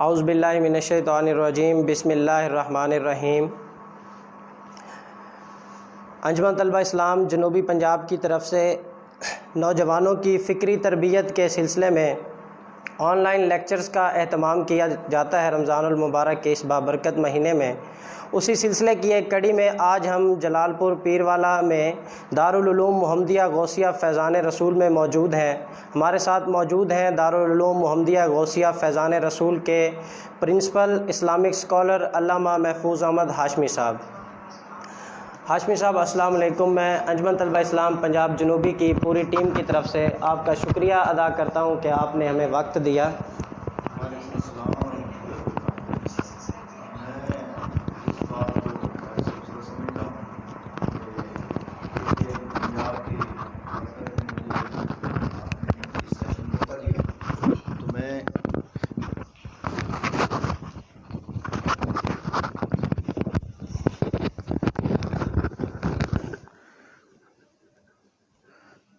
اعوذ باللہ من الشیطان الرجیم، بسم اللہ الرحمن الرحیم۔ انجمن طلبہ اسلام جنوبی پنجاب کی طرف سے نوجوانوں کی فکری تربیت کے سلسلے میں آن لائن لیکچرز کا اہتمام کیا جاتا ہے رمضان المبارک کے اس بابرکت مہینے میں۔ اسی سلسلے کی ایک کڑی میں آج ہم جلال پور پیروالا میں دارالعلوم محمدیہ غوثیہ فیضان رسول میں موجود ہیں۔ ہمارے ساتھ موجود ہیں دارالعلوم محمدیہ غوثیہ فیضان رسول کے پرنسپل اسلامک اسکالر علامہ محفوظ احمد ہاشمی صاحب۔ ہاشمی صاحب السلام علیکم۔ میں انجمن طلبہ اسلام پنجاب جنوبی کی پوری ٹیم کی طرف سے آپ کا شکریہ ادا کرتا ہوں کہ آپ نے ہمیں وقت دیا۔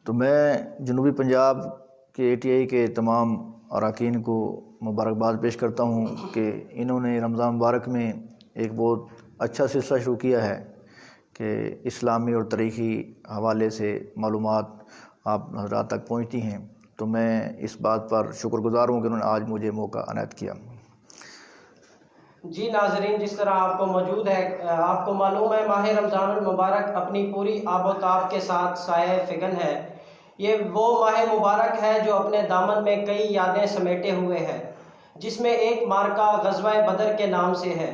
تو میں جنوبی پنجاب کے ATI کے تمام اراکین کو مبارکباد پیش کرتا ہوں کہ انہوں نے رمضان مبارک میں ایک بہت اچھا سلسلہ شروع کیا ہے کہ اسلامی اور تاریخی حوالے سے معلومات آپ حضرات تک پہنچتی ہیں۔ تو میں اس بات پر شکر گزار ہوں کہ انہوں نے آج مجھے موقع عنایت کیا۔ جی ناظرین، جس طرح آپ کو موجود ہے، آپ کو معلوم ہے ماہ رمضان المبارک اپنی پوری آب و تاب کے ساتھ سایہ فگن ہے۔ یہ وہ ماہ مبارک ہے جو اپنے دامن میں کئی یادیں سمیٹے ہوئے ہے، جس میں ایک مارکہ غزوہ بدر کے نام سے ہے۔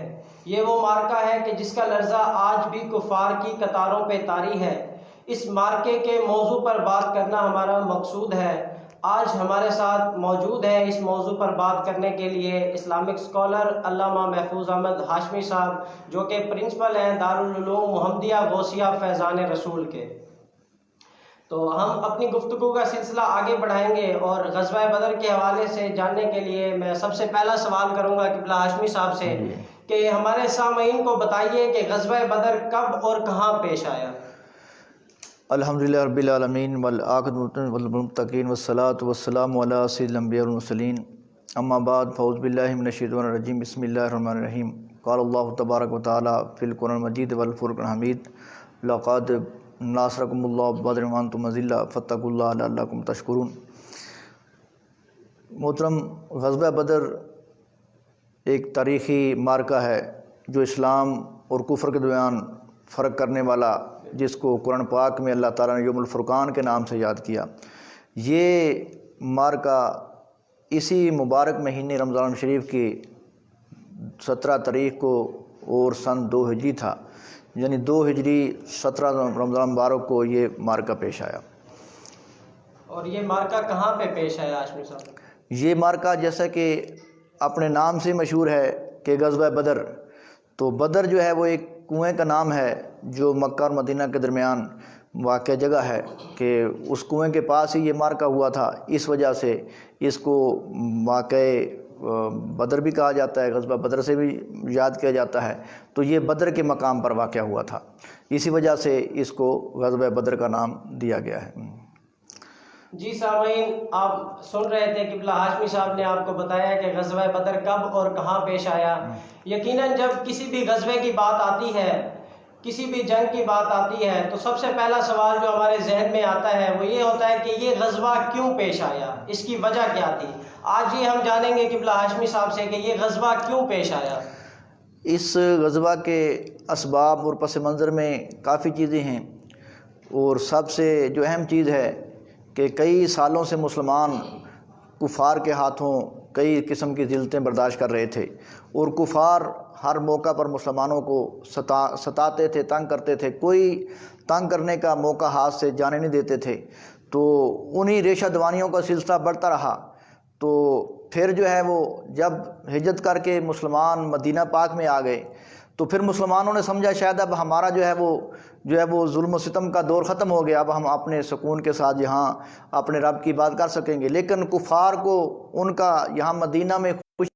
یہ وہ مارکہ ہے کہ جس کا لرزہ آج بھی کفار کی قطاروں پہ طاری ہے۔ اس مارکے کے موضوع پر بات کرنا ہمارا مقصود ہے۔ آج ہمارے ساتھ موجود ہے اس موضوع پر بات کرنے کے لیے اسلامک اسکالر علامہ محفوظ احمد ہاشمی صاحب، جو کہ پرنسپل ہیں دارالعلوم محمدیہ غوثیہ فیضان رسول کے۔ تو ہم اپنی گفتگو کا سلسلہ آگے بڑھائیں گے اور غزوہ بدر کے حوالے سے جاننے کے لیے میں سب سے پہلا سوال کروں گا قبلہ ہاشمی صاحب سے کہ ہمارے سامعین کو بتائیے کہ غزوہ بدر کب اور کہاں پیش آیا؟ الحمدللہ رب العالمین والعاقبۃ للمتقین والصلاۃ والسلام علی سید الانبیاء والمرسلین، اما بعد فاعوذ باللہ من الشیطان الرجیم، بسم اللہ الرحمن الرحیم۔ قال اللہ تبارک و تعالی فی القرآن المجید والفرقان الحمید، لقد ناصرکم اللہ بدر وانتم اذلہ فاتقوا اللہ لعلکم تشکرون۔ محترم، غزوہ بدر ایک تاریخی مارکہ ہے جو اسلام اور کفر کے درمیان فرق کرنے والا، جس کو قرآن پاک میں اللہ تعالیٰ نے یوم الفرقان کے نام سے یاد کیا۔ یہ مارکہ اسی مبارک مہینے رمضان شریف کی 17 تاریخ کو اور سن 2 ہجری تھا، یعنی 2 ہجری 17 رمضان مبارک کو یہ مارکہ پیش آیا۔ اور یہ مارکہ کہاں پہ پیش آیا ہاشمی صاحب؟ یہ مارکہ جیسا کہ اپنے نام سے مشہور ہے کہ غزوہ بدر، تو بدر جو ہے وہ ایک کنویں کا نام ہے جو مکہ اور مدینہ کے درمیان واقع جگہ ہے، کہ اس کنویں کے پاس ہی یہ مارکہ ہوا تھا۔ اس وجہ سے اس کو واقع بدر بھی کہا جاتا ہے، غزوہ بدر سے بھی یاد کیا جاتا ہے۔ تو یہ بدر کے مقام پر واقع ہوا تھا، اسی وجہ سے اس کو غزوہ بدر کا نام دیا گیا ہے۔ جی سامعین، آپ سن رہے تھے قبلہ ہاشمی صاحب نے آپ کو بتایا کہ غزوہ بدر کب اور کہاں پیش آیا۔ یقیناً جب کسی بھی غزوے کی بات آتی ہے، کسی بھی جنگ کی بات آتی ہے، تو سب سے پہلا سوال جو ہمارے ذہن میں آتا ہے وہ یہ ہوتا ہے کہ یہ غزوہ کیوں پیش آیا، اس کی وجہ کیا تھی۔ آج یہ ہم جانیں گے قبلہ ہاشمی صاحب سے کہ یہ غزوہ کیوں پیش آیا۔ اس غزوہ کے اسباب اور پس منظر میں کافی چیزیں ہیں، اور سب سے جو اہم چیز ہے کہ کئی سالوں سے مسلمان کفار کے ہاتھوں کئی قسم کی ذلتیں برداشت کر رہے تھے، اور کفار ہر موقع پر مسلمانوں کو ستاتے تھے، تنگ کرتے تھے، کوئی تنگ کرنے کا موقع ہاتھ سے جانے نہیں دیتے تھے۔ تو انہی ریشہ دوانیوں کا سلسلہ بڑھتا رہا۔ تو پھر جو ہے وہ جب ہجرت کر کے مسلمان مدینہ پاک میں آ گئے، تو پھر مسلمانوں نے سمجھا شاید اب ہمارا جو ہے وہ ظلم و ستم کا دور ختم ہو گیا، اب ہم اپنے سکون کے ساتھ یہاں اپنے رب کی بات کر سکیں گے۔ لیکن کفار کو ان کا یہاں مدینہ میں خوش،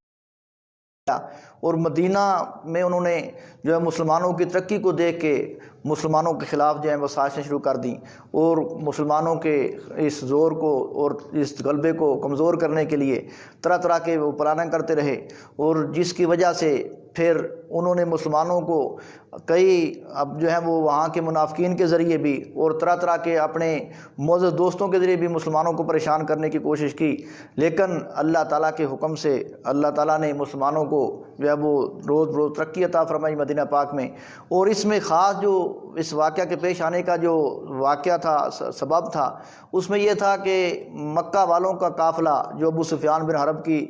اور مدینہ میں انہوں نے جو ہے مسلمانوں کی ترقی کو دیکھ کے مسلمانوں کے خلاف جو ہیں وہ سازشیں شروع کر دیں اور مسلمانوں کے اس زور کو اور اس غلبے کو کمزور کرنے کے لیے طرح طرح کے وہ پلاننگ کرتے رہے، اور جس کی وجہ سے پھر انہوں نے مسلمانوں کو کئی اب جو ہے وہ وہاں کے منافقین کے ذریعے بھی اور طرح طرح کے اپنے معزز دوستوں کے ذریعے بھی مسلمانوں کو پریشان کرنے کی کوشش کی، لیکن اللہ تعالیٰ کے حکم سے اللہ تعالیٰ نے مسلمانوں کو جو ہے وہ روز بروز ترقی عطا فرمائی مدینہ پاک میں۔ اور اس میں خاص جو اس واقعہ کے پیش آنے کا جو واقعہ تھا، سبب تھا، اس میں یہ تھا کہ مکہ والوں کا قافلہ جو ابو سفیان بن حرب کی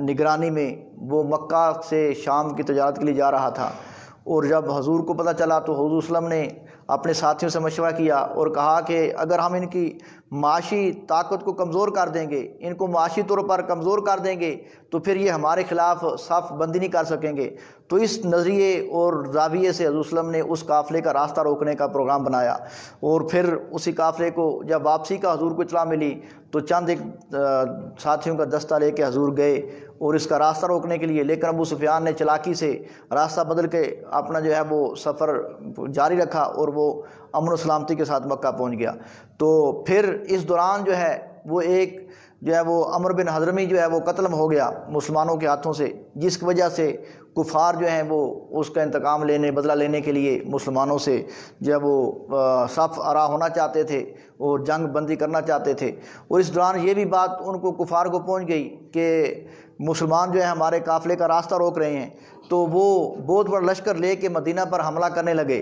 نگرانی میں وہ مکہ سے شام کی تجارت کے لیے جا رہا تھا، اور جب حضور کو پتہ چلا تو حضور صلی اللہ علیہ وسلم نے اپنے ساتھیوں سے مشورہ کیا اور کہا کہ اگر ہم ان کی معاشی طاقت کو کمزور کر دیں گے، ان کو معاشی طور پر کمزور کر دیں گے تو پھر یہ ہمارے خلاف صف بندی نہیں کر سکیں گے۔ تو اس نظریے اور زاویے سے حضور صلی اللہ علیہ وسلم نے اس قافلے کا راستہ روکنے کا پروگرام بنایا، اور پھر اسی قافلے کو جب واپسی کا حضور کو اطلاع ملی تو چند ایک ساتھیوں کا دستہ لے کے حضور گئے اور اس کا راستہ روکنے کے لیے، لیکن ابو سفیان نے چالاکی سے راستہ بدل کے اپنا جو ہے وہ سفر جاری رکھا اور وہ امن و سلامتی کے ساتھ مکہ پہنچ گیا۔ تو پھر اس دوران جو ہے وہ ایک جو ہے وہ عمر بن حضرمی جو ہے وہ قتل ہو گیا مسلمانوں کے ہاتھوں سے، جس کی وجہ سے کفار جو ہیں وہ اس کا انتقام لینے، بدلہ لینے کے لیے مسلمانوں سے جو ہے وہ صف آرا ہونا چاہتے تھے اور جنگ بندی کرنا چاہتے تھے۔ اور اس دوران یہ بھی بات ان کو کفار کو پہنچ گئی کہ مسلمان جو ہے ہمارے قافلے کا راستہ روک رہے ہیں، تو وہ بہت بڑا لشکر لے کے مدینہ پر حملہ کرنے لگے۔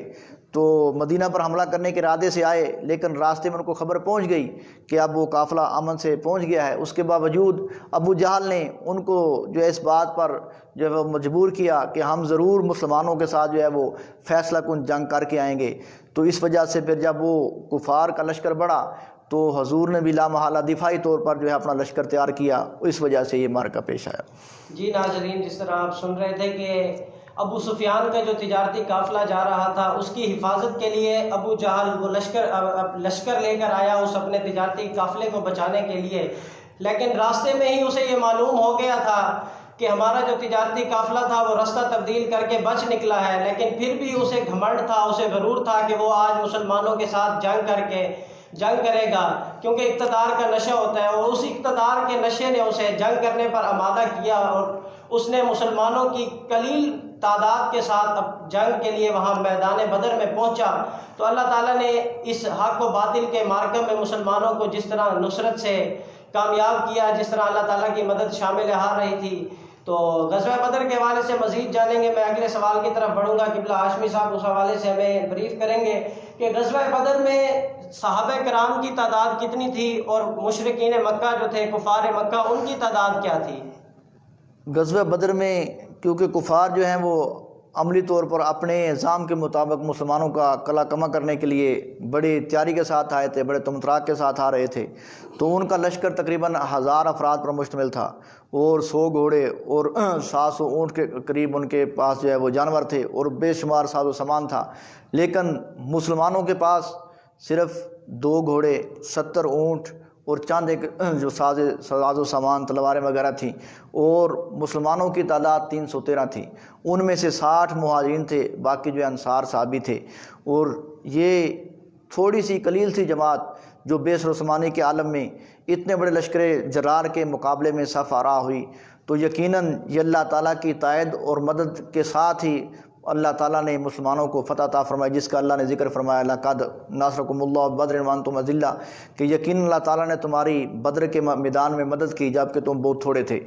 تو مدینہ پر حملہ کرنے کے ارادے سے آئے، لیکن راستے میں ان کو خبر پہنچ گئی کہ اب وہ قافلہ امن سے پہنچ گیا ہے۔ اس کے باوجود ابو جہل نے ان کو جو ہے اس بات پر جو ہے وہ مجبور کیا کہ ہم ضرور مسلمانوں کے ساتھ جو ہے وہ فیصلہ کن جنگ کر کے آئیں گے۔ تو اس وجہ سے پھر جب وہ کفار کا لشکر بڑھا تو حضور نے بھی لامحالہ دفاعی طور پر جو ہے اپنا لشکر تیار کیا، اس وجہ سے یہ معرکہ پیش آیا۔ جی ناظرین، جس طرح آپ سن رہے تھے کہ ابو سفیان کا جو تجارتی قافلہ جا رہا تھا اس کی حفاظت کے لیے ابو جہل وہ لشکر لے کر آیا اس اپنے تجارتی قافلے کو بچانے کے لیے، لیکن راستے میں ہی اسے یہ معلوم ہو گیا تھا کہ ہمارا جو تجارتی قافلہ تھا وہ راستہ تبدیل کر کے بچ نکلا ہے، لیکن پھر بھی اسے گھمنڈ تھا، اسے غرور تھا کہ وہ آج مسلمانوں کے ساتھ جنگ کرے گا، کیونکہ اقتدار کا نشہ ہوتا ہے، اور اس اقتدار کے نشے نے اسے جنگ کرنے پر آمادہ کیا، اور اس نے مسلمانوں کی قلیل تعداد کے ساتھ اب جنگ کے لیے وہاں میدان بدر میں پہنچا۔ تو اللہ تعالیٰ نے اس حق و باطل کے معرکہ میں مسلمانوں کو جس طرح نصرت سے کامیاب کیا، جس طرح اللہ تعالیٰ کی مدد شامل آ رہی تھی۔ تو غزوہ بدر کے حوالے سے مزید جانیں گے، میں اگلے سوال کی طرف بڑھوں گا۔ قبلہ ہاشمی صاحب اس حوالے سے ہمیں بریف کریں گے کہ غزوہ بدر میں صحابہ کرام کی تعداد کتنی تھی اور مشرکین مکہ جو تھے کفار مکہ ان کی تعداد کیا تھی؟ غزوہ بدر میں کیونکہ کفار جو ہیں وہ عملی طور پر اپنے نظام کے مطابق مسلمانوں کا قلع کما کرنے کے لیے بڑی تیاری کے ساتھ آئے تھے، بڑے تمطراق کے ساتھ آ رہے تھے، تو ان کا لشکر تقریباً 1000 افراد پر مشتمل تھا، اور 100 گھوڑے اور 700 اونٹ کے قریب ان کے پاس جو ہے وہ جانور تھے، اور بے شمار ساز و سامان تھا۔ لیکن مسلمانوں کے پاس صرف 2 گھوڑے، 70 اونٹ اور چند ایک جو ساز و سامان تلواریں وغیرہ تھیں، اور مسلمانوں کی تعداد 313 تھی۔ ان میں سے 60 مہاجرین تھے، باقی جو انصار صحابی تھے، اور یہ تھوڑی سی قلیل سی جماعت جو بیس رسمانی کے عالم میں اتنے بڑے لشکر جرار کے مقابلے میں صف آرا ہوئی، تو یقیناً یہ اللہ تعالیٰ کی تائید اور مدد کے ساتھ ہی اللہ تعالیٰ نے مسلمانوں کو فتح عطا فرمائی، جس کا اللہ نے ذکر فرمایا لقد ناصرکم اللہ بدر وانتم اذلہ، کہ یقیناً اللہ تعالیٰ نے تمہاری بدر کے میدان میں مدد کی جب کہ تم بہت تھوڑے تھے۔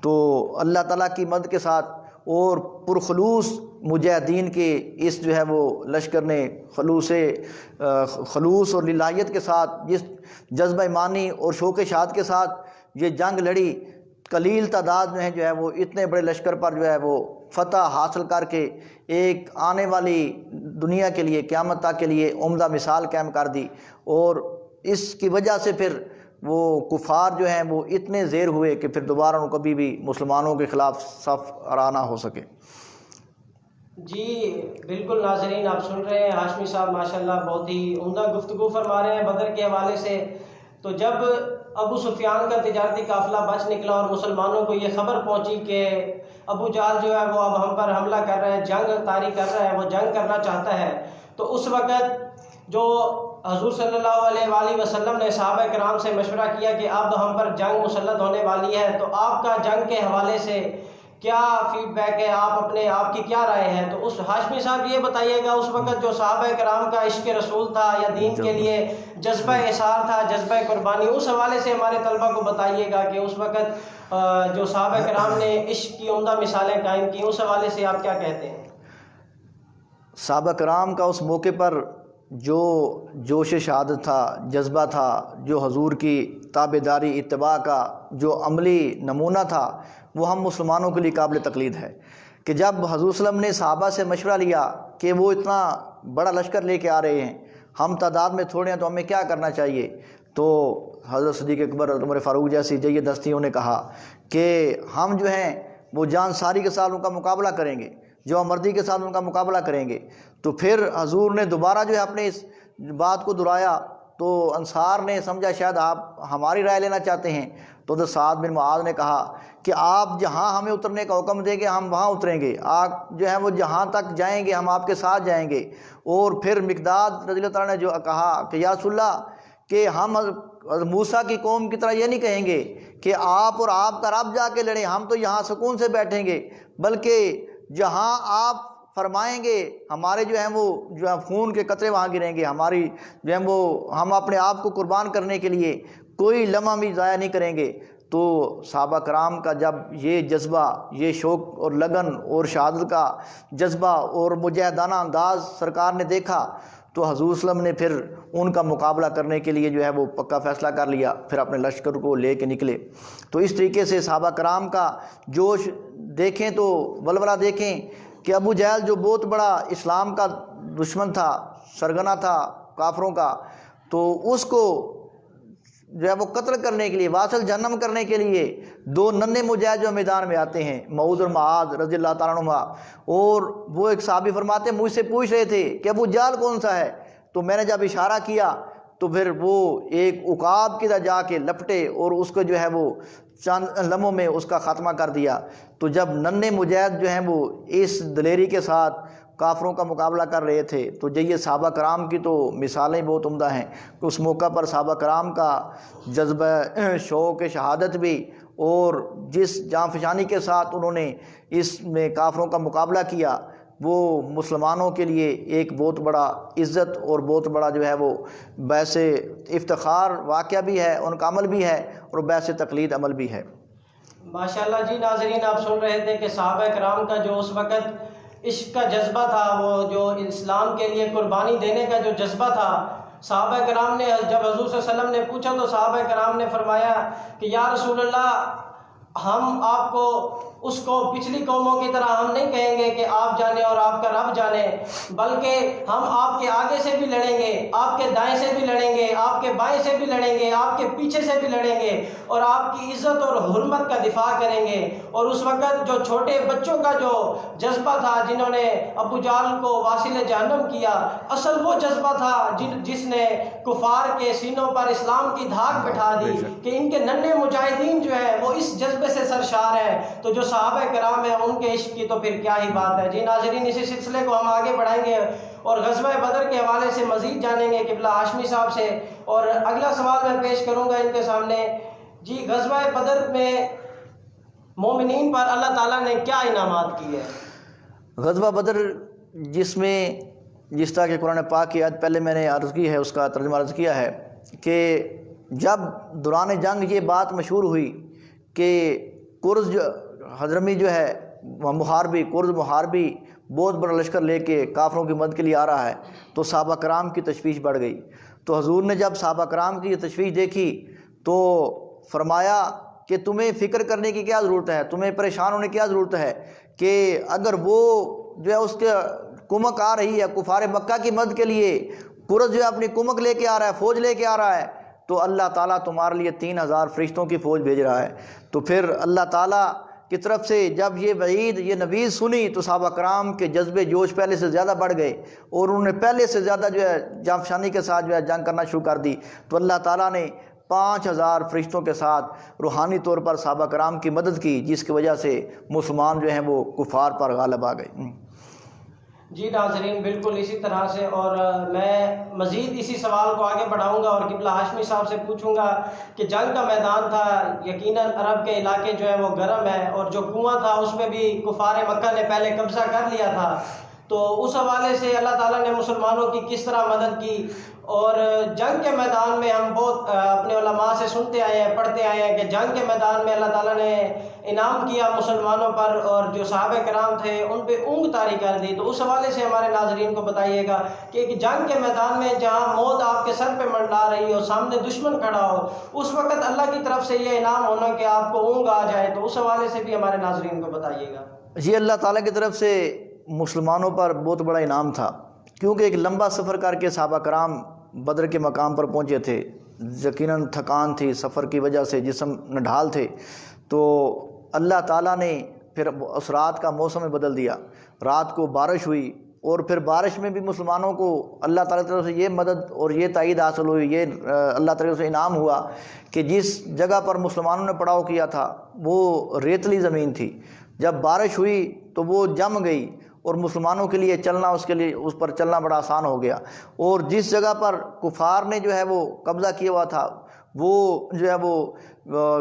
تو اللہ تعالیٰ کی مدد کے ساتھ اور پرخلوص مجاہدین کے اس جو ہے وہ لشکر نے خلوص اور للہیت کے ساتھ جس جذبہ ایمانی اور شوق شہادت کے ساتھ یہ جنگ لڑی، قلیل تعداد میں جو ہے وہ اتنے بڑے لشکر پر جو ہے وہ فتح حاصل کر کے ایک آنے والی دنیا کے لیے، قیامت تک کے لیے عمدہ مثال قائم کر دی، اور اس کی وجہ سے پھر وہ کفار جو ہیں وہ اتنے زیر ہوئے کہ پھر دوبارہ ان کو کبھی بھی مسلمانوں کے خلاف صف آرا نہ ہو سکے۔ جی بالکل ناظرین، آپ سن رہے ہیں ہاشمی صاحب ماشاءاللہ بہت ہی عمدہ گفتگو فرما رہے ہیں بدر کے حوالے سے۔ تو جب ابو سفیان کا تجارتی قافلہ بچ نکلا اور مسلمانوں کو یہ خبر پہنچی کہ ابو جہل جو ہے وہ اب ہم پر حملہ کر رہا ہے، جنگ طاری کر رہا ہے، وہ جنگ کرنا چاہتا ہے، تو اس وقت جو حضور صلی اللہ علیہ وآلہ وسلم نے صحابہ کرام سے مشورہ کیا کہ اب ہم پر جنگ مسلط ہونے والی ہے، تو آپ کا جنگ کے حوالے سے کیا فیڈ بیک ہے، آپ کی کیا رائے ہے؟ تو اس ہاشمی صاحب یہ بتائیے گا اس وقت جو صحابہ کرام کا عشق رسول تھا یا دین کے لیے جذبہ اثار تھا، جذبہ قربانی، اس حوالے سے ہمارے طلبہ کو بتائیے گا کہ اس وقت جو صحابہ کرام نے عشق کی عمدہ مثالیں قائم کی، اس حوالے سے آپ کیا کہتے ہیں؟ صحابہ کرام کا اس موقع پر جو جوش شہادت تھا، جذبہ تھا، جو حضور کی تابعداری اتباع کا جو عملی نمونہ تھا، وہ ہم مسلمانوں کے لیے قابل تقلید ہے کہ جب حضور صلی اللہ علیہ وسلم نے صحابہ سے مشورہ لیا کہ وہ اتنا بڑا لشکر لے کے آ رہے ہیں، ہم تعداد میں تھوڑے ہیں، تو ہمیں کیا کرنا چاہیے، تو حضرت صدیق اکبر، عمر فاروق جیسی جید ہستیوں نے کہا کہ ہم جو ہیں وہ جان ساری کے ساتھ ان کا مقابلہ کریں گے، جو مردی کے ساتھ ان کا مقابلہ کریں گے۔ تو پھر حضور نے دوبارہ جو ہے اپنے اس بات کو دہرایا، تو انصار نے سمجھا شاید آپ ہماری رائے لینا چاہتے ہیں، تو حضرت سعد بن معاذ نے کہا کہ آپ جہاں ہمیں اترنے کا حکم دیں گے ہم وہاں اتریں گے، آپ جو ہے وہ جہاں تک جائیں گے ہم آپ کے ساتھ جائیں گے۔ اور پھر مقداد رضی اللہ تعالیٰ نے جو کہا کہ یا رسول اللہ کہ ہم موسیٰ کی قوم کی طرح یہ نہیں کہیں گے کہ آپ اور آپ کا رب جا کے لڑیں، ہم تو یہاں سکون سے بیٹھیں گے، بلکہ جہاں آپ فرمائیں گے ہمارے جو ہیں وہ جو ہے خون کے قطرے وہاں گریں گے، ہماری جو ہے وہ ہم اپنے آپ کو قربان کرنے کے لیے کوئی لمحہ بھی ضائع نہیں کریں گے۔ تو صحابہ کرام کا جب یہ جذبہ، یہ شوق اور لگن اور شہادت کا جذبہ اور مجاہدانہ انداز سرکار نے دیکھا، تو حضور صلی اللہ علیہ وسلم نے پھر ان کا مقابلہ کرنے کے لیے جو ہے وہ پکا فیصلہ کر لیا، پھر اپنے لشکر کو لے کے نکلے۔ تو اس طریقے سے صحابہ کرام کا جوش دیکھیں تو ولولہ دیکھیں کہ ابو جہل جو بہت بڑا اسلام کا دشمن تھا، سرگنا تھا کافروں کا، تو اس کو جو ہے وہ قتل کرنے کے لیے، واصل جہنم کرنے کے لیے دو ننھے مجاہد جو میدان میں آتے ہیں، معوذ اور معاذ رضی اللہ تعالیٰ عنہما، اور وہ ایک صحابی فرماتے ہیں مجھ سے پوچھ رہے تھے کہ ابو جہل کون سا ہے، تو میں نے جب اشارہ کیا تو پھر وہ ایک عقاب کی طرح جا کے لپٹے اور اس کو جو ہے وہ چند لمحوں میں اس کا خاتمہ کر دیا۔ تو جب ننھے مجاہد جو ہیں وہ اس دلیری کے ساتھ کافروں کا مقابلہ کر رہے تھے، تو یہ صحابہ کرام کی تو مثالیں بہت عمدہ ہیں کہ اس موقع پر صحابہ کرام کا جذبہ شوق شہادت بھی اور جس جاں فشانی کے ساتھ انہوں نے اس میں کافروں کا مقابلہ کیا، وہ مسلمانوں کے لیے ایک بہت بڑا عزت اور بہت بڑا جو ہے وہ باعث افتخار واقعہ بھی ہے، ان کا عمل بھی ہے اور باعث تقلید عمل بھی ہے۔ ماشاءاللہ جی، ناظرین آپ سن رہے تھے کہ صحابہ کرام کا جو اس وقت عشق کا جذبہ تھا، وہ جو اسلام کے لیے قربانی دینے کا جو جذبہ تھا، صحابہ کرام نے جب حضور صلی اللہ علیہ وسلم نے پوچھا تو صحابہ کرام نے فرمایا کہ یا رسول اللہ، ہم آپ کو اس کو پچھلی قوموں کی طرح ہم نہیں کہیں گے کہ آپ جانے اور آپ کا رب جانے، بلکہ ہم آپ کے آگے سے بھی لڑیں گے، آپ کے دائیں سے بھی لڑیں گے، آپ کے بائیں سے بھی لڑیں گے، آپ کے پیچھے سے بھی لڑیں گے اور آپ کی عزت اور حرمت کا دفاع کریں گے۔ اور اس وقت جو چھوٹے بچوں کا جو جذبہ تھا، جنہوں نے ابو جہل کو واصل جہنم کیا، اصل وہ جذبہ تھا جس نے کفار کے سینوں پر اسلام کی دھاک بٹھا دی کہ ان کے ننھے مجاہدین جو ہیں وہ اس جذبے سے سرشار ہیں، تو جو صحابہ کرام ہیں ان کے عشق کی تو پھر کیا ہی بات ہے۔ جی ناظرین، اسی سلسلے کو ہم آگے بڑھائیں گے اور غزوہ بدر کے حوالے سے مزید جانیں گے قبلہ ہاشمی صاحب سے، اور اگلا سوال میں پیش کروں گا ان کے سامنے۔ جی، غزوہ بدر میں مومنین پر اللہ تعالیٰ نے کیا انعامات کیے؟ غزوہ بدر جس طرح کہ قرآن پاک کی آیت پہلے میں نے عرض کی ہے، اس کا ترجمہ عرض کیا ہے کہ جب دوران جنگ یہ بات مشہور ہوئی کہ کرز جو حضرمی جو ہے کرز محاربی بہت بڑا لشکر لے کے کافروں کی مدد کے لیے آ رہا ہے، تو صحابہ کرام کی تشویش بڑھ گئی۔ تو حضور نے جب صحابہ کرام کی یہ تشویش دیکھی تو فرمایا کہ تمہیں فکر کرنے کی کیا ضرورت ہے، تمہیں پریشان ہونے کی کیا ضرورت ہے کہ اگر وہ جو ہے اس کے کمک آ رہی ہے کفار مکہ کی مدد کے لیے، کرز جو ہے اپنی کمک لے کے آ رہا ہے، فوج لے کے آ رہا ہے، تو اللہ تعالیٰ تمہارے لیے 3000 فرشتوں کی فوج بھیج رہا ہے۔ تو پھر اللہ تعالیٰ کی طرف سے جب یہ وعید، یہ نوید سنی، تو صحابہ کرام کے جذبے جوش پہلے سے زیادہ بڑھ گئے اور انہوں نے پہلے سے زیادہ جو ہے جاں فشانی کے ساتھ جو ہے جنگ کرنا شروع کر دی۔ تو اللہ تعالیٰ نے 5000 فرشتوں کے ساتھ روحانی طور پر صحابہ کرام کی مدد کی، جس کی وجہ سے مسلمان جو ہیں وہ کفار پر غالب آ گئے۔ جی ناظرین، بالکل اسی طرح سے، اور میں مزید اسی سوال کو آگے بڑھاؤں گا اور قبلہ ہاشمی صاحب سے پوچھوں گا کہ جنگ کا میدان تھا، یقیناً عرب کے علاقے جو ہے وہ گرم ہے، اور جو کنواں تھا اس میں بھی کفار مکہ نے پہلے قبضہ کر لیا تھا، تو اس حوالے سے اللہ تعالیٰ نے مسلمانوں کی کس طرح مدد کی؟ اور جنگ کے میدان میں ہم بہت اپنے علماء سے سنتے آئے ہیں، پڑھتے آئے ہیں کہ جنگ کے میدان میں اللہ تعالیٰ نے انعام کیا مسلمانوں پر، اور جو صحابہ کرام تھے ان پہ اونگ طاری کر دی۔ تو اس حوالے سے ہمارے ناظرین کو بتائیے گا کہ ایک جنگ کے میدان میں جہاں موت آپ کے سر پہ منڈلا رہی ہو، سامنے دشمن کھڑا ہو، اس وقت اللہ کی طرف سے یہ انعام ہونا کہ آپ کو اونگ آ جائے، تو اس حوالے سے بھی ہمارے ناظرین کو بتائیے گا۔ جی، اللہ تعالیٰ کی طرف سے مسلمانوں پر بہت بڑا انعام تھا، کیونکہ ایک لمبا سفر کر کے صحابہ کرام بدر کے مقام پر پہنچے تھے، یقیناً تھکان تھی، سفر کی وجہ سے جسم نڈھال تھے، تو اللہ تعالیٰ نے پھر اس رات کا موسم بدل دیا، رات کو بارش ہوئی، اور پھر بارش میں بھی مسلمانوں کو اللہ تعالیٰ کی طرف سے یہ مدد اور یہ تائید حاصل ہوئی، یہ اللہ تعالیٰ سے انعام ہوا کہ جس جگہ پر مسلمانوں نے پڑاؤ کیا تھا وہ ریتلی زمین تھی، جب بارش ہوئی تو وہ جم گئی، اور مسلمانوں کے لیے چلنا، اس پر چلنا بڑا آسان ہو گیا، اور جس جگہ پر کفار نے جو ہے وہ قبضہ کیا ہوا تھا وہ جو ہے وہ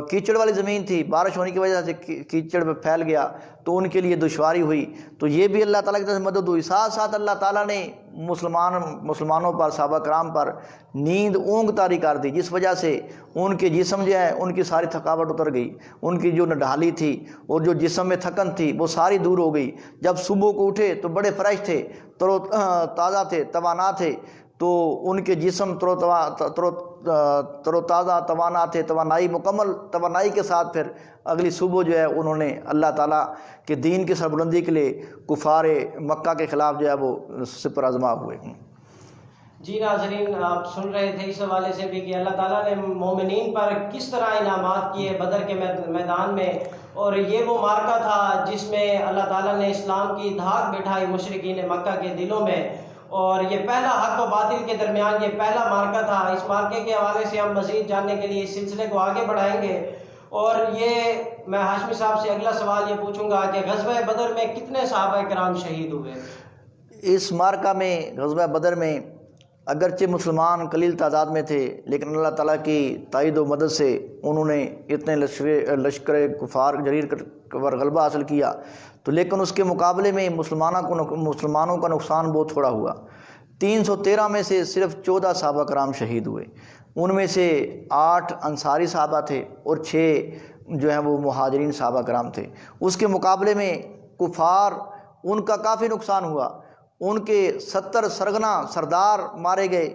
کیچڑ والی زمین تھی، بارش ہونے کی وجہ سے کیچڑ میں پھیل گیا تو ان کے لیے دشواری ہوئی، تو یہ بھی اللہ تعالیٰ کی طرف سے مدد ہوئی۔ ساتھ ساتھ اللہ تعالیٰ نے مسلمانوں پر، صحابہ کرام پر نیند اونگ طاری کر دی، جس وجہ سے ان کے جسم جو ہے ان کی ساری تھکاوٹ اتر گئی، ان کی جو نڈھالی تھی اور جو جسم میں تھکن تھی وہ ساری دور ہو گئی۔ جب صبح کو اٹھے تو بڑے فریش تھے، تازہ تھے، توانا تھے، تو ان کے جسم تر و تازہ توانا تھے، مکمل توانائی کے ساتھ پھر اگلی صبح جو ہے انہوں نے اللہ تعالیٰ کے دین کی سربلندی کے لیے کفار مکہ کے خلاف جو ہے وہ سپر آزما ہوئے۔ جی ناظرین، آپ سن رہے تھے اس حوالے سے بھی کہ اللہ تعالیٰ نے مومنین پر کس طرح انعامات کیے بدر کے میدان میں، اور یہ وہ مارکہ تھا جس میں اللہ تعالیٰ نے اسلام کی دھاک بٹھائی مشرکین مکہ کے دلوں میں، اور یہ پہلا حق و باطل کے درمیان یہ پہلا مارکہ تھا۔ اس مارکے کے حوالے سے ہم مزید جاننے کے لیے اس سلسلے کو آگے بڑھائیں گے، اور یہ میں ہاشمی صاحب سے اگلا سوال یہ پوچھوں گا کہ غزوہ بدر میں کتنے صحابہ کرام شہید ہوئے؟ اس مارکہ میں، غزوہ بدر میں، اگرچہ مسلمان قلیل تعداد میں تھے، لیکن اللہ تعالیٰ کی تائید و مدد سے انہوں نے اتنے لشکر کفار جریر پر غلبہ حاصل کیا، تو لیکن اس کے مقابلے میں مسلمانوں کا نقصان بہت تھوڑا ہوا۔ 313 میں سے صرف 14 صحابہ کرام شہید ہوئے، ان میں سے 8 انصاری صحابہ تھے اور 6 جو ہیں وہ مہاجرین صحابہ کرام تھے۔ اس کے مقابلے میں کفار، ان کا کافی نقصان ہوا، ان کے 70 سرگنا سردار مارے گئے،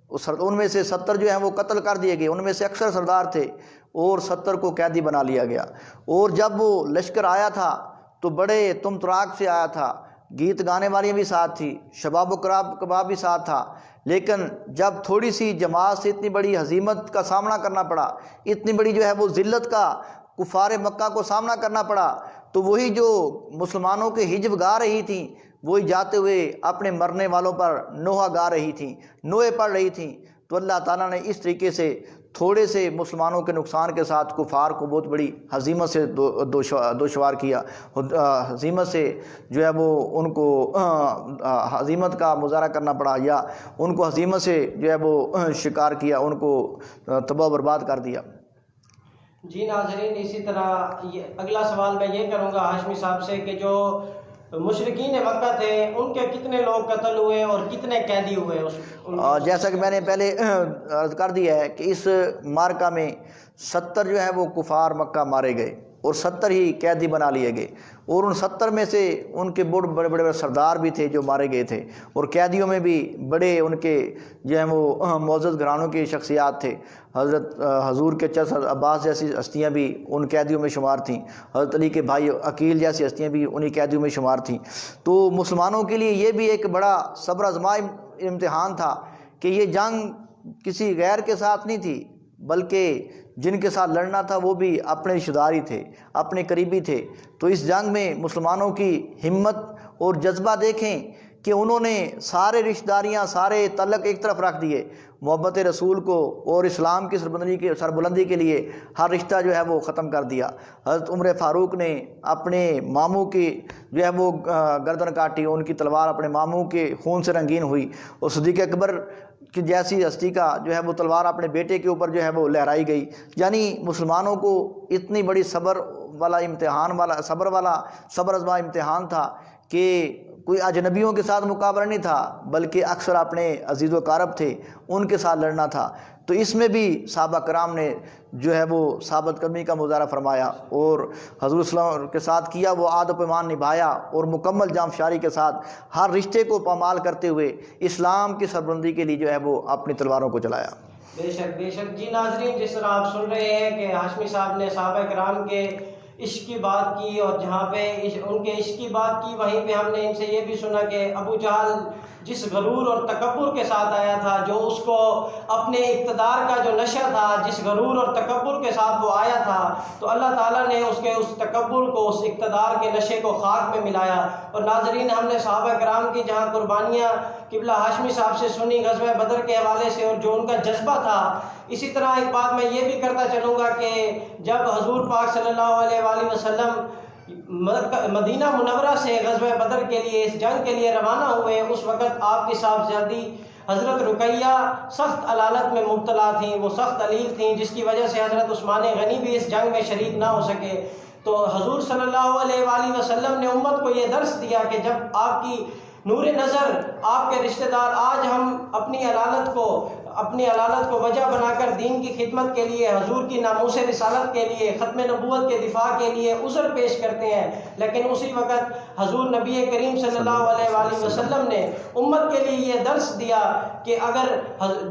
ان میں سے 70 جو ہیں وہ قتل کر دیے گئے، ان میں سے اکثر سردار تھے، اور 70 کو قیدی بنا لیا گیا۔ اور جب وہ لشکر آیا تھا تو بڑے تم تراک سے آیا تھا، گیت گانے والی بھی ساتھ تھی، شباب و کباب بھی ساتھ تھا، لیکن جب تھوڑی سی جماعت سے اتنی بڑی ہزیمت کا سامنا کرنا پڑا، اتنی بڑی جو ہے وہ ذلت کا کفار مکہ کو سامنا کرنا پڑا، تو وہی جو مسلمانوں کے حجب گا رہی تھیں، وہی جاتے ہوئے اپنے مرنے والوں پر نوحہ گا رہی تھیں، نوحے پڑھ رہی تھیں۔ تو اللہ تعالیٰ نے اس طریقے سے تھوڑے سے مسلمانوں کے نقصان کے ساتھ کفار کو بہت بڑی ہزیمت سے دوشوار کیا، ہزیمت سے جو ہے وہ ان کو ہزیمت کا مظاہرہ کرنا پڑا، یا ان کو ہزیمت سے جو ہے وہ شکار کیا، ان کو تباہ و برباد کر دیا۔ جی ناظرین، اسی طرح اگلا سوال میں یہ کروں گا ہاشمی صاحب سے کہ جو مشرکین مکہ تھے ان کے کتنے لوگ قتل ہوئے اور کتنے قیدی ہوئے؟ جیسا کہ میں نے پہلے عرض کر دیا ہے کہ اس مارکہ میں 70 جو ہے وہ کفار مکہ مارے گئے اور 70 ہی قیدی بنا لیے گئے، اور ان 70 میں سے ان کے بڑے بڑے سردار بھی تھے جو مارے گئے تھے، اور قیدیوں میں بھی بڑے ان کے جو ہیں وہ معزز گھرانوں کی شخصیات تھے۔ حضرت حضور کے چچا عباس جیسی ہستیاں بھی ان قیدیوں میں شمار تھیں، حضرت علی کے بھائی عقیل جیسی ہستیاں بھی انہی قیدیوں میں شمار تھیں۔ تو مسلمانوں کے لیے یہ بھی ایک بڑا صبر آزمائش امتحان تھا کہ یہ جنگ کسی غیر کے ساتھ نہیں تھی، بلکہ جن کے ساتھ لڑنا تھا وہ بھی اپنے رشتہ دار ہی تھے، اپنے قریبی تھے۔ تو اس جنگ میں مسلمانوں کی ہمت اور جذبہ دیکھیں کہ انہوں نے سارے رشتہ داریاں، سارے تعلق ایک طرف رکھ دیے، محبت رسول کو اور اسلام کی سربلندی کے لیے ہر رشتہ جو ہے وہ ختم کر دیا۔ حضرت عمر فاروق نے اپنے ماموں کی جو ہے وہ گردن کاٹی، ان کی تلوار اپنے ماموں کے خون سے رنگین ہوئی، اور صدیق اکبر کی جیسی ہستی کا جو ہے وہ تلوار اپنے بیٹے کے اوپر جو ہے وہ لہرائی گئی۔ یعنی مسلمانوں کو اتنی بڑی صبر آزما امتحان تھا کہ کوئی اجنبیوں کے ساتھ مقابلہ نہیں تھا، بلکہ اکثر اپنے عزیز و اقارب تھے ان کے ساتھ لڑنا تھا۔ تو اس میں بھی صحابہ کرام نے جو ہے وہ ثابت قدمی کا مظاہرہ فرمایا، اور حضور صلی اللہ علیہ وسلم کے ساتھ کیا وہ عہد و پیمان نبھایا، اور مکمل جانفشاری کے ساتھ ہر رشتے کو پامال کرتے ہوئے اسلام کی سربلندی کے لیے جو ہے وہ اپنی تلواروں کو چلایا۔ بے شک بے شک جی ناظرین، جس طرح آپ سن رہے ہیں کہ ہاشمی صاحب نے صحابہ کرام کے عشق کی بات کی، اور جہاں پہ ان کے عشق کی بات کی وہیں پہ ہم نے ان سے یہ بھی سنا کہ ابو جہل جس غرور اور تکبر کے ساتھ آیا تھا، جو اس کو اپنے اقتدار کا جو نشہ تھا، جس غرور اور تکبر کے ساتھ وہ آیا تھا، تو اللہ تعالیٰ نے اس تکبر کو، اس اقتدار کے نشے کو خاک میں ملایا۔ اور ناظرین، ہم نے صحابہ کرام کی جہاں قربانیاں قبلہ ہاشمی صاحب سے سنی غزوہ بدر کے حوالے سے، اور جو ان کا جذبہ تھا، اسی طرح ایک بات میں یہ بھی کرتا چلوں گا کہ جب حضور پاک صلی اللہ علیہ وآلہ وسلم مدینہ منورہ سے غزوہ بدر کے لیے، اس جنگ کے لیے روانہ ہوئے، اس وقت آپ کی صاحبزادی حضرت رقیہ سخت علالت میں مبتلا تھیں، وہ سخت علیل تھیں، جس کی وجہ سے حضرت عثمان غنی بھی اس جنگ میں شریک نہ ہو سکے۔ تو حضور صلی اللہ علیہ وآلہ وسلم نے امت کو یہ درس دیا کہ جب آپ کی نور نظر، آپ کے رشتہ دار، آج ہم اپنی علالت کو وجہ بنا کر دین کی خدمت کے لیے، حضور کی ناموس رسالت کے لیے، ختم نبوت کے دفاع کے لیے عذر پیش کرتے ہیں، لیکن اسی وقت حضور نبی کریم صلی اللہ علیہ وآلہ وسلم نے امت کے لیے یہ درس دیا کہ اگر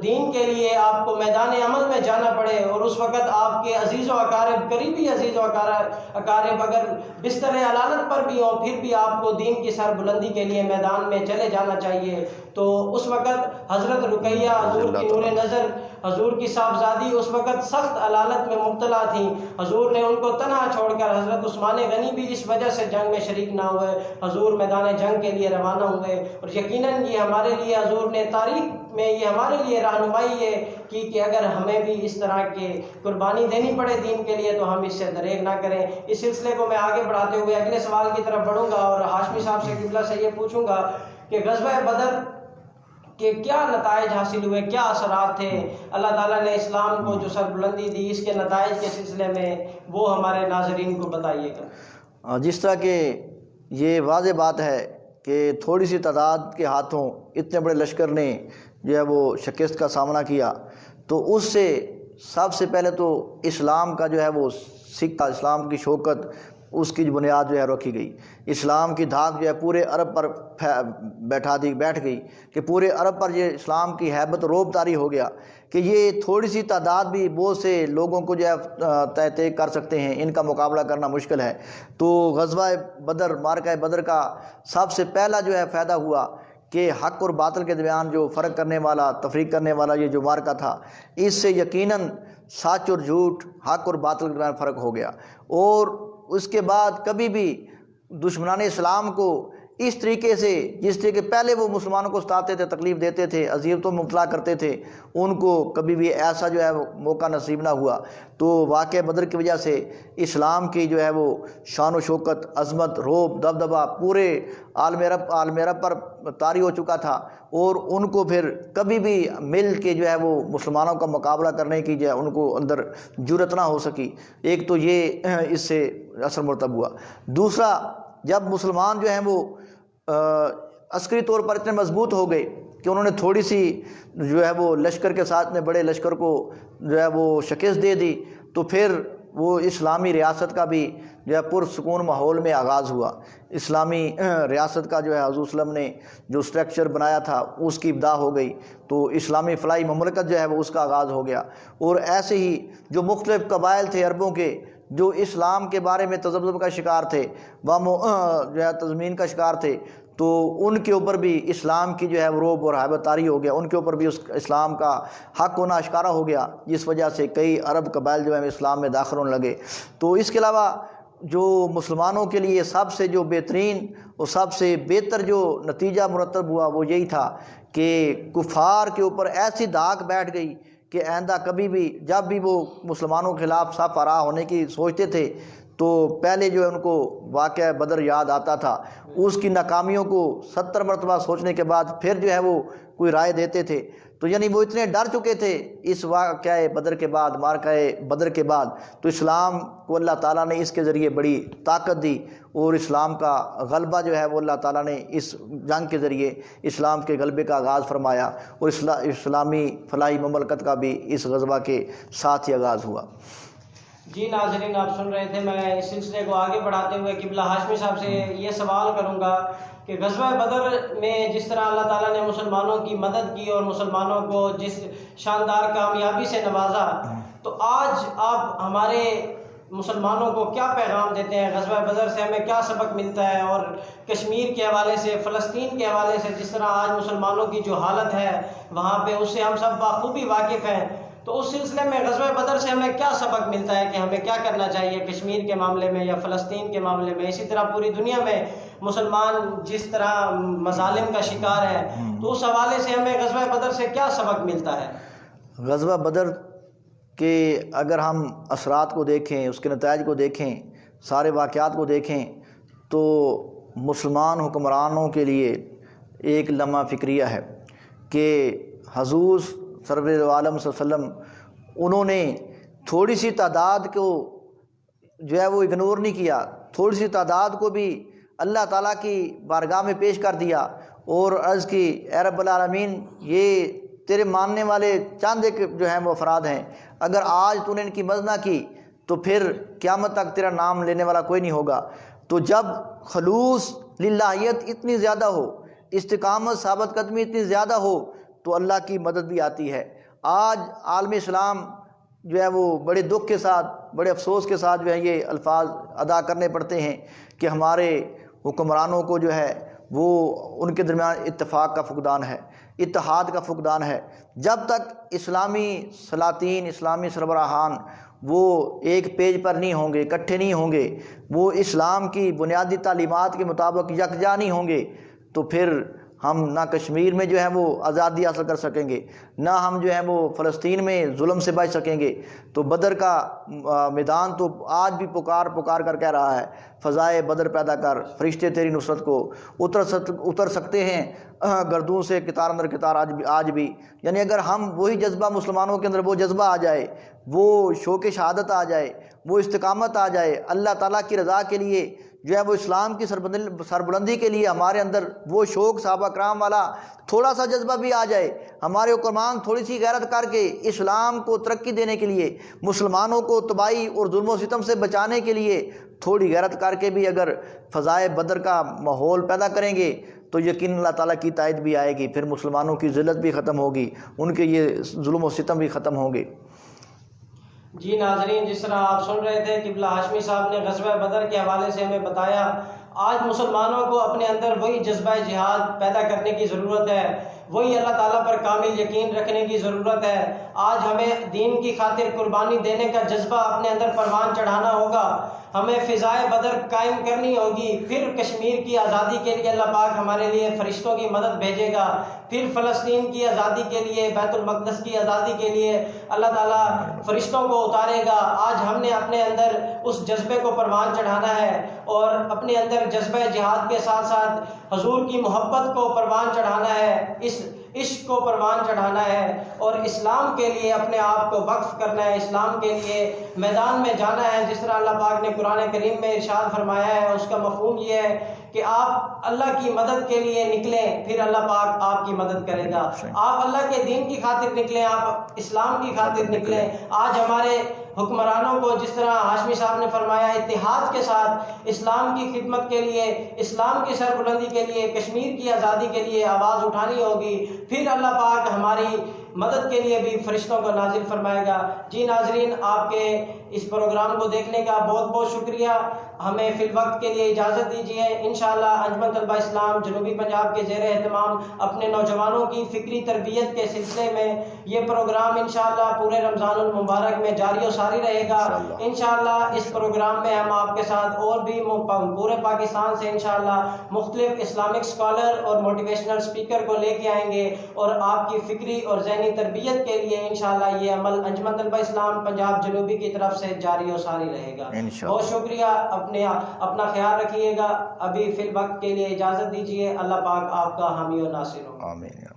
دین کے لیے آپ کو میدان عمل میں جانا پڑے، اور اس وقت آپ کے عزیز و اقارب، قریبی عزیز و اقارب اگر بستر علالت پر بھی ہوں، پھر بھی آپ کو دین کی سر بلندی کے لیے میدان میں چلے جانا چاہیے۔ تو اس وقت حضرت رقیہ، حضور کی نور نظر، حضور کی صاحبزادی اس وقت سخت علالت میں مبتلا تھیں۔ حضور نے ان کو تنہا چھوڑ کر، حضرت عثمان غنی بھی اس وجہ سے جنگ میں شریک نہ ہوئے، حضور میدان جنگ کے لیے روانہ ہوئے۔ اور یقیناً یہ ہمارے لیے، حضور نے تاریخ میں یہ ہمارے لیے رہنمائی ہے کہ اگر ہمیں بھی اس طرح کے قربانی دینی پڑے دین کے لیے تو ہم اس سے دریغ نہ کریں۔ اس سلسلے کو میں آگے بڑھاتے ہوئے اگلے سوال کی طرف بڑھوں گا، اور ہاشمی صاحب سے قبلہ سے یہ پوچھوں گا کہ غزوہ بدر کہ کیا نتائج حاصل ہوئے، کیا اثرات تھے، اللہ تعالیٰ نے اسلام کو جو سربلندی دی، اس کے نتائج کے سلسلے میں وہ ہمارے ناظرین کو بتائیے گا۔ جس طرح کہ یہ واضح بات ہے کہ تھوڑی سی تعداد کے ہاتھوں اتنے بڑے لشکر نے جو ہے وہ شکست کا سامنا کیا، تو اس سے سب سے پہلے تو اسلام کا جو ہے وہ سکہ، اسلام کی شوکت، اس کی بنیاد جو ہے رکھی گئی۔ اسلام کی دھاک جو ہے پورے عرب پر بیٹھ گئی کہ پورے عرب پر یہ اسلام کی ہیبت روب طاری ہو گیا کہ یہ تھوڑی سی تعداد بھی بہت سے لوگوں کو جو ہے طے کر سکتے ہیں، ان کا مقابلہ کرنا مشکل ہے۔ تو غزوہ بدر، معرکہ بدر کا سب سے پہلا جو ہے فائدہ ہوا کہ حق اور باطل کے درمیان جو فرق کرنے والا، تفریق کرنے والا یہ جو معرکہ تھا، اس سے یقیناً سچ اور جھوٹ، حق اور باطل کے درمیان فرق ہو گیا۔ اور اس کے بعد کبھی بھی دشمنان اسلام کو اس طریقے سے، جس طریقے پہلے وہ مسلمانوں کو ستاتے تھے، تکلیف دیتے تھے، اذیتوں میں مبتلا کرتے تھے، ان کو کبھی بھی ایسا جو ہے موقع نصیب نہ ہوا۔ تو واقعہ بدر کی وجہ سے اسلام کی جو ہے وہ شان و شوکت، عظمت، رعب، دبدبہ پورے عالم عرب پر طاری ہو چکا تھا، اور ان کو پھر کبھی بھی مل کے جو ہے وہ مسلمانوں کا مقابلہ کرنے کی جو ہے ان کو اندر جرأت نہ ہو سکی۔ ایک تو یہ اس سے اثر مرتب ہوا۔ دوسرا، جب مسلمان جو ہیں وہ عسکری طور پر اتنے مضبوط ہو گئے کہ انہوں نے تھوڑی سی جو ہے وہ لشکر کے ساتھ میں بڑے لشکر کو جو ہے وہ شکست دے دی، تو پھر وہ اسلامی ریاست کا بھی جو ہے پرسکون ماحول میں آغاز ہوا۔ اسلامی ریاست کا جو ہے حضور صلی اللہ علیہ وسلم نے جو اسٹرکچر بنایا تھا اس کی ابتدا ہو گئی، تو اسلامی فلاحی مملکت جو ہے وہ اس کا آغاز ہو گیا۔ اور ایسے ہی جو مختلف قبائل تھے عربوں کے، جو اسلام کے بارے میں تذبذب کا شکار تھے، جو ہے تضمین کا شکار تھے، تو ان کے اوپر بھی اسلام کی جو ہے رعب اور ہیبت طاری ہو گیا، ان کے اوپر بھی اس اسلام کا حق ہونا اشکارا ہو گیا، جس وجہ سے کئی عرب قبائل جو ہے اسلام میں داخل ہونے لگے۔ تو اس کے علاوہ جو مسلمانوں کے لیے سب سے جو بہترین اور سب سے بہتر جو نتیجہ مرتب ہوا وہ یہی تھا کہ کفار کے اوپر ایسی دھاک بیٹھ گئی کہ آئندہ کبھی بھی جب بھی وہ مسلمانوں کے خلاف صف آراء ہونے کی سوچتے تھے تو پہلے جو ہے ان کو واقعہ بدر یاد آتا تھا، اس کی ناکامیوں کو 70 مرتبہ سوچنے کے بعد پھر جو ہے وہ کوئی رائے دیتے تھے۔ تو یعنی وہ اتنے ڈر چکے تھے اس واقعہ بدر کے بعد، معرکہ بدر کے بعد، تو اسلام کو اللہ تعالیٰ نے اس کے ذریعے بڑی طاقت دی، اور اسلام کا غلبہ جو ہے وہ اللہ تعالیٰ نے اس جنگ کے ذریعے اسلام کے غلبے کا آغاز فرمایا، اور اسلامی فلاحی مملکت کا بھی اس غزوہ کے ساتھ ہی آغاز ہوا۔ جی ناظرین، آپ سن رہے تھے، میں اس سلسلے کو آگے بڑھاتے ہوئے قبلہ ہاشمی صاحب سے یہ سوال کروں گا کہ غزوہ بدر میں جس طرح اللہ تعالیٰ نے مسلمانوں کی مدد کی اور مسلمانوں کو جس شاندار کامیابی سے نوازا، تو آج آپ ہمارے مسلمانوں کو کیا پیغام دیتے ہیں؟ غزوہ بدر سے ہمیں کیا سبق ملتا ہے؟ اور کشمیر کے حوالے سے، فلسطین کے حوالے سے جس طرح آج مسلمانوں کی جو حالت ہے وہاں پہ، اس سے ہم سب بخوبی واقف ہیں، تو اس سلسلے میں غزوہ بدر سے ہمیں کیا سبق ملتا ہے کہ ہمیں کیا کرنا چاہیے کشمیر کے معاملے میں یا فلسطین کے معاملے میں؟ اسی طرح پوری دنیا میں مسلمان جس طرح مظالم کا شکار ہے، تو اس حوالے سے ہمیں غزوہ بدر سے کیا سبق ملتا ہے؟ غزوہ بدر کے اگر ہم اثرات کو دیکھیں، اس کے نتائج کو دیکھیں، سارے واقعات کو دیکھیں، تو مسلمان حکمرانوں کے لیے ایک لمحہ فکریہ ہے کہ حضور سرور عالم صلی اللہ علیہ وسلم انہوں نے تھوڑی سی تعداد کو جو ہے وہ اگنور نہیں کیا، تھوڑی سی تعداد کو بھی اللہ تعالیٰ کی بارگاہ میں پیش کر دیا اور عرض کی، اے رب العالمین، یہ تیرے ماننے والے چاند ایک جو ہیں وہ افراد ہیں، اگر آج تو نے ان کی مدد نہ کی تو پھر قیامت تک تیرا نام لینے والا کوئی نہیں ہوگا۔ تو جب خلوص للہیت اتنی زیادہ ہو، استقامت ثابت قدمی اتنی زیادہ ہو، تو اللہ کی مدد بھی آتی ہے۔ آج عالم اسلام جو ہے وہ بڑے دکھ کے ساتھ، بڑے افسوس کے ساتھ جو ہے یہ الفاظ ادا کرنے پڑتے ہیں کہ ہمارے حکمرانوں کو جو ہے وہ ان کے درمیان اتفاق کا فقدان ہے، اتحاد کا فقدان ہے۔ جب تک اسلامی سلاطین، اسلامی سربراہان وہ ایک پیج پر نہیں ہوں گے، اکٹھے نہیں ہوں گے، وہ اسلام کی بنیادی تعلیمات کے مطابق یکجا نہیں ہوں گے، تو پھر ہم نہ کشمیر میں جو ہے وہ آزادی حاصل کر سکیں گے، نہ ہم جو ہے وہ فلسطین میں ظلم سے بچ سکیں گے۔ تو بدر کا میدان تو آج بھی پکار کر کہہ رہا ہے، فضائے بدر پیدا کر، فرشتے تیری نصرت کو اتر سکتے ہیں گردوں سے کتار اندر کتار آج بھی۔ یعنی اگر ہم وہی جذبہ، مسلمانوں کے اندر وہ جذبہ آ جائے، وہ شوق شہادت آ جائے، وہ استقامت آ جائے، اللہ تعالیٰ کی رضا کے لیے جو ہے وہ اسلام کی سربلندی کے لیے ہمارے اندر وہ شوق صحابہ کرام والا تھوڑا سا جذبہ بھی آ جائے، ہمارے حکمران تھوڑی سی غیرت کر کے اسلام کو ترقی دینے کے لیے، مسلمانوں کو تباہی اور ظلم و ستم سے بچانے کے لیے تھوڑی غیرت کر کے بھی اگر فضائے بدر کا ماحول پیدا کریں گے تو یقین اللہ تعالیٰ کی تائید بھی آئے گی، پھر مسلمانوں کی ذلت بھی ختم ہوگی، ان کے یہ ظلم و ستم بھی ختم ہوں گے۔ جی ناظرین، جس طرح آپ سن رہے تھے قبلہ ہاشمی صاحب نے غزوہ بدر کے حوالے سے ہمیں بتایا، آج مسلمانوں کو اپنے اندر وہی جذبہ جہاد پیدا کرنے کی ضرورت ہے، وہی اللہ تعالیٰ پر کامل یقین رکھنے کی ضرورت ہے۔ آج ہمیں دین کی خاطر قربانی دینے کا جذبہ اپنے اندر پروان چڑھانا ہوگا، ہمیں فضائے بدر قائم کرنی ہوگی، پھر کشمیر کی آزادی کے لیے اللہ پاک ہمارے لیے فرشتوں کی مدد بھیجے گا، پھر فلسطین کی آزادی کے لیے، بیت المقدس کی آزادی کے لیے اللہ تعالیٰ فرشتوں کو اتارے گا۔ آج ہم نے اپنے اندر اس جذبے کو پروان چڑھانا ہے اور اپنے اندر جذبہ جہاد کے ساتھ ساتھ حضور کی محبت کو پروان چڑھانا ہے، اس عشق کو پروان چڑھانا ہے اور اسلام کے لیے اپنے آپ کو وقف کرنا ہے، اسلام کے لیے میدان میں جانا ہے۔ جس طرح اللہ پاک نے قرآن کریم میں ارشاد فرمایا ہے، اس کا مفہوم یہ ہے کہ آپ اللہ کی مدد کے لیے نکلیں، پھر اللہ پاک آپ کی مدد کرے گا۔ آپ اللہ کے دین کی خاطر نکلیں، آپ اسلام کی خاطر نکلیں۔ آج ہمارے حکمرانوں کو جس طرح ہاشمی صاحب نے فرمایا، اتحاد کے ساتھ اسلام کی خدمت کے لیے، اسلام کی سربلندی کے لیے، کشمیر کی آزادی کے لیے آواز اٹھانی ہوگی، پھر اللہ پاک ہماری مدد کے لیے بھی فرشتوں کو نازل فرمائے گا۔ جی ناظرین، آپ کے اس پروگرام کو دیکھنے کا بہت بہت شکریہ. ہمیں فی الوقت کے لیے اجازت دیجیے. انشاءاللہ انجمن طلبہ اسلام جنوبی پنجاب کے زیر اہتمام اپنے نوجوانوں کی فکری تربیت کے سلسلے میں یہ پروگرام انشاءاللہ پورے رمضان المبارک میں جاری و ساری رہے گا. انشاءاللہ اس پروگرام میں ہم آپ کے ساتھ اور بھی پورے پاکستان سے انشاءاللہ مختلف اسلامک اسکالر اور موٹیویشنل اسپیکر کو لے کے آئیں گے اور آپ کی فکری اور ذہنی تربیت کے لیے انشاءاللہ یہ عمل انجمن طلبہ اسلام پنجاب جنوبی کی طرف سے جاری و ساری رہے گا. بہت شکریہ. اپنا خیال رکھیے گا. ابھی فی الوقت کے لیے اجازت دیجیے. اللہ پاک آپ کا حامی و ناصر ہو. آمین.